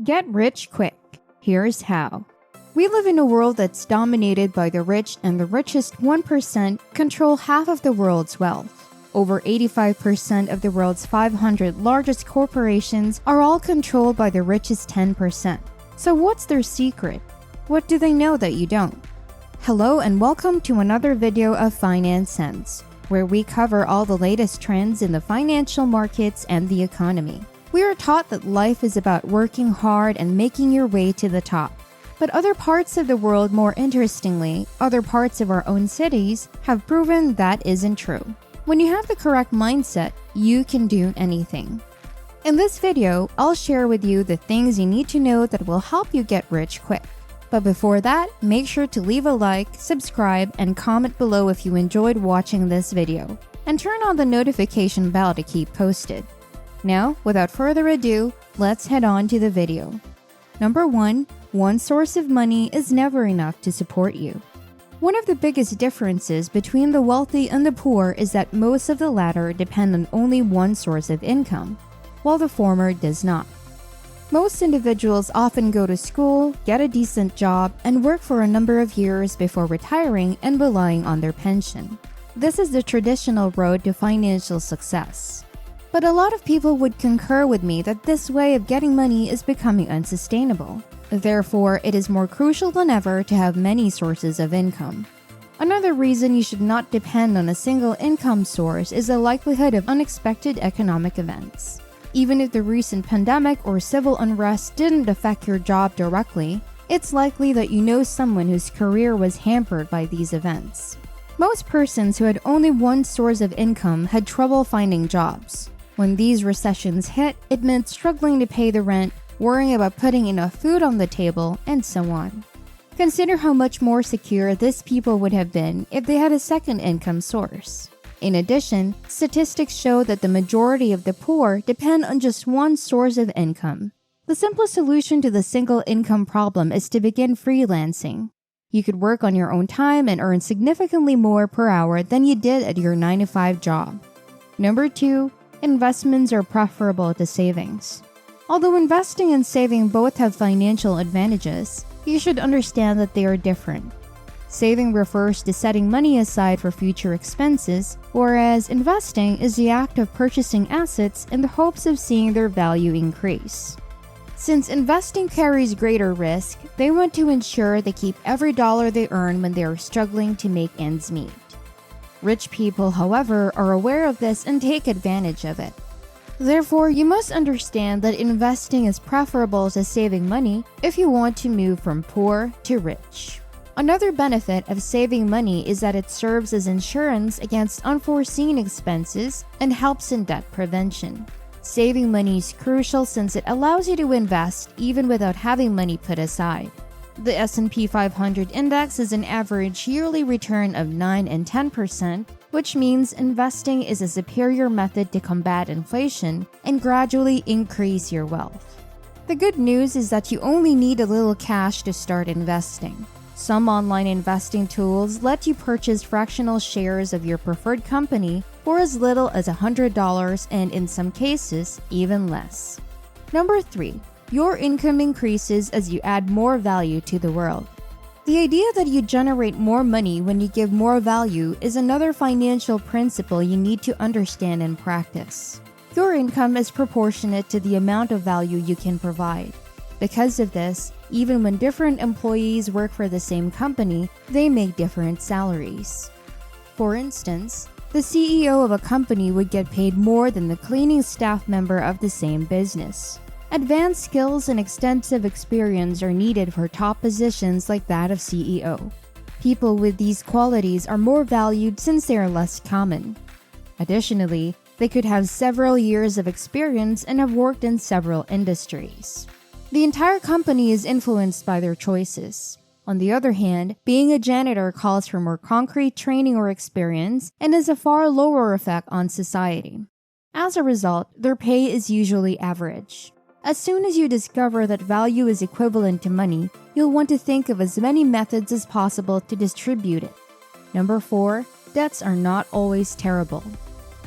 Get rich quick. Here's how. We live in a world that's dominated by the rich, and the richest 1% control half of the world's wealth. Over 85% of the world's 500 largest corporations are all controlled by the richest 10%. So what's their secret? What do they know that you don't? Hello and welcome to another video of Finance Sense, where we cover all the latest trends in the financial markets and the economy. We are taught that life is about working hard and making your way to the top. But other parts of the world, more interestingly, other parts of our own cities, have proven that isn't true. When you have the correct mindset, you can do anything. In this video, I'll share with you the things you need to know that will help you get rich quick. But before that, make sure to leave a like, subscribe, and comment below if you enjoyed watching this video. And turn on the notification bell to keep posted. Now, without further ado, let's head on to the video. Number 1. One source of money is never enough to support you. One of the biggest differences between the wealthy and the poor is that most of the latter depend on only one source of income, while the former does not. Most individuals often go to school, get a decent job, and work for a number of years before retiring and relying on their pension. This is the traditional road to financial success. But a lot of people would concur with me that this way of getting money is becoming unsustainable. Therefore, it is more crucial than ever to have many sources of income. Another reason you should not depend on a single income source is the likelihood of unexpected economic events. Even if the recent pandemic or civil unrest didn't affect your job directly, it's likely that you know someone whose career was hampered by these events. Most persons who had only one source of income had trouble finding jobs. When these recessions hit, it meant struggling to pay the rent, worrying about putting enough food on the table, and so on. Consider how much more secure these people would have been if they had a second income source. In addition, statistics show that the majority of the poor depend on just one source of income. The simplest solution to the single income problem is to begin freelancing. You could work on your own time and earn significantly more per hour than you did at your 9-to-5 job. Number 2. Investments are preferable to savings. Although investing and saving both have financial advantages, you should understand that they are different. Saving refers to setting money aside for future expenses, whereas investing is the act of purchasing assets in the hopes of seeing their value increase. Since investing carries greater risk, they want to ensure they keep every dollar they earn when they are struggling to make ends meet. Rich people, however, are aware of this and take advantage of it. Therefore, you must understand that investing is preferable to saving money if you want to move from poor to rich. Another benefit of saving money is that it serves as insurance against unforeseen expenses and helps in debt prevention. Saving money is crucial since it allows you to invest even without having money put aside. The S&P 500 index is an average yearly return of 9 and 10%, which means investing is a superior method to combat inflation and gradually increase your wealth. The good news is that you only need a little cash to start investing. Some online investing tools let you purchase fractional shares of your preferred company for as little as $100 and in some cases, even less. Number 3. Your income increases as you add more value to the world. The idea that you generate more money when you give more value is another financial principle you need to understand and practice. Your income is proportionate to the amount of value you can provide. Because of this, even when different employees work for the same company, they make different salaries. For instance, the CEO of a company would get paid more than the cleaning staff member of the same business. Advanced skills and extensive experience are needed for top positions like that of CEO. People with these qualities are more valued since they are less common. Additionally, they could have several years of experience and have worked in several industries. The entire company is influenced by their choices. On the other hand, being a janitor calls for more concrete training or experience and has a far lower effect on society. As a result, their pay is usually average. As soon as you discover that value is equivalent to money, you'll want to think of as many methods as possible to distribute it. Number 4. Debts are not always terrible.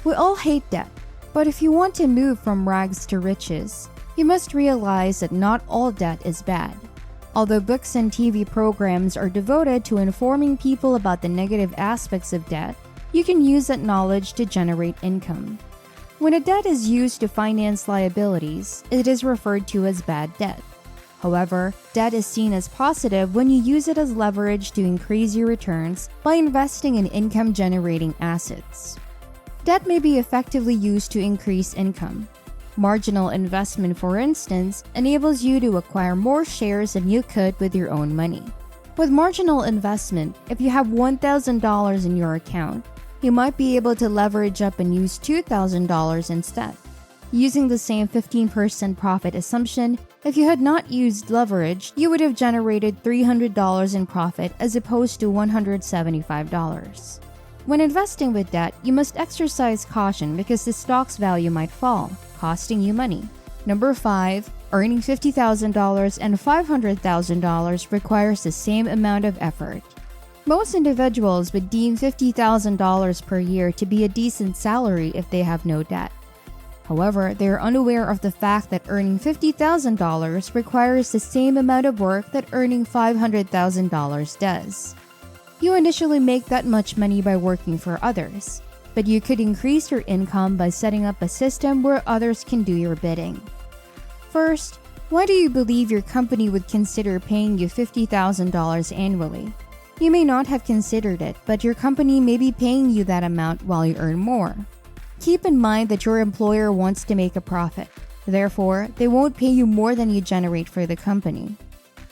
We all hate debt, but if you want to move from rags to riches, You must realize that not all debt is bad. Although books and TV programs are devoted to informing people about the negative aspects of debt, you can use that knowledge to generate income. When a debt is used to finance liabilities, it is referred to as bad debt. However, debt is seen as positive when you use it as leverage to increase your returns by investing in income-generating assets. Debt may be effectively used to increase income. Marginal investment, for instance, enables you to acquire more shares than you could with your own money. With marginal investment, if you have $1,000 in your account, you might be able to leverage up and use $2,000 instead. Using the same 15% profit assumption, if you had not used leverage, you would have generated $300 in profit as opposed to $175. When investing with debt, you must exercise caution because the stock's value might fall, costing you money. Number 5, earning $50,000 and $500,000 requires the same amount of effort. Most individuals would deem $50,000 per year to be a decent salary if they have no debt. However, they are unaware of the fact that earning $50,000 requires the same amount of work that earning $500,000 does. You initially make that much money by working for others, but you could increase your income by setting up a system where others can do your bidding. First, why do you believe your company would consider paying you $50,000 annually? You may not have considered it, but your company may be paying you that amount while you earn more. Keep in mind that your employer wants to make a profit. Therefore, they won't pay you more than you generate for the company.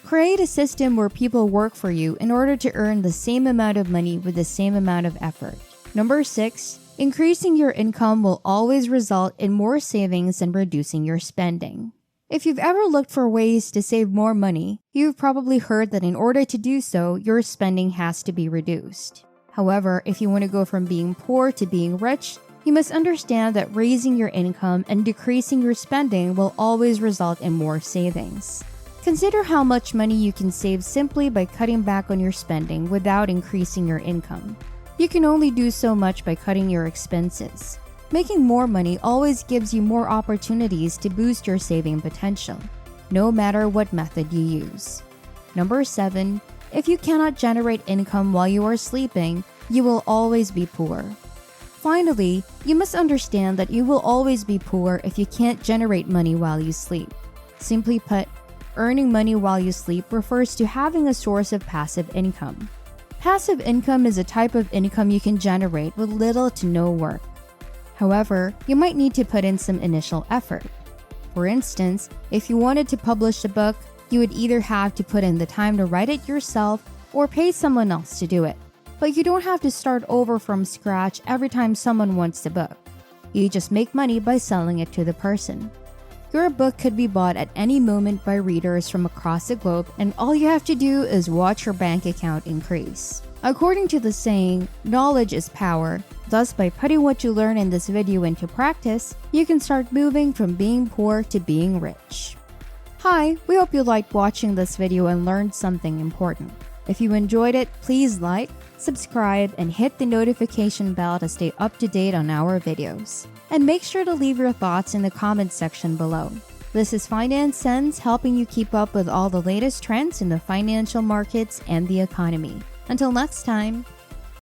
Create a system where people work for you in order to earn the same amount of money with the same amount of effort. Number 6, increasing your income will always result in more savings than reducing your spending. If you've ever looked for ways to save more money, you've probably heard that in order to do so, your spending has to be reduced. However, if you want to go from being poor to being rich, you must understand that raising your income and decreasing your spending will always result in more savings. Consider how much money you can save simply by cutting back on your spending without increasing your income. You can only do so much by cutting your expenses. Making more money always gives you more opportunities to boost your saving potential, no matter what method you use. Number 7, if you cannot generate income while you are sleeping, you will always be poor. Finally, you must understand that you will always be poor if you can't generate money while you sleep. Simply put, earning money while you sleep refers to having a source of passive income. Passive income is a type of income you can generate with little to no work. However, you might need to put in some initial effort. For instance, if you wanted to publish a book, you would either have to put in the time to write it yourself or pay someone else to do it. But you don't have to start over from scratch every time someone wants the book. You just make money by selling it to the person. Your book could be bought at any moment by readers from across the globe, and all you have to do is watch your bank account increase. According to the saying, knowledge is power. Thus, by putting what you learn in this video into practice, you can start moving from being poor to being rich. Hi, we hope you liked watching this video and learned something important. If you enjoyed it, please like, subscribe, and hit the notification bell to stay up to date on our videos. And make sure to leave your thoughts in the comments section below. This is Finance Sense, helping you keep up with all the latest trends in the financial markets and the economy. Until next time.